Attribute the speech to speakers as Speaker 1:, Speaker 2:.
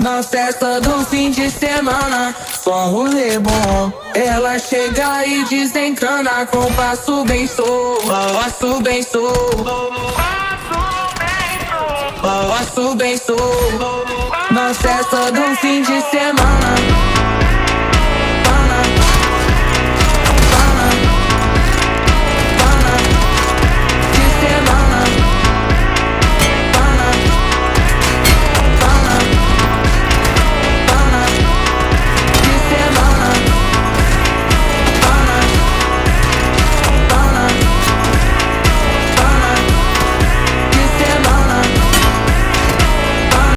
Speaker 1: Na festa do fim de semana, só um rolê bom. Ela chega e desencana com passo bem solto, passo bem solto, passo bem solto. Na festa do fim de semana.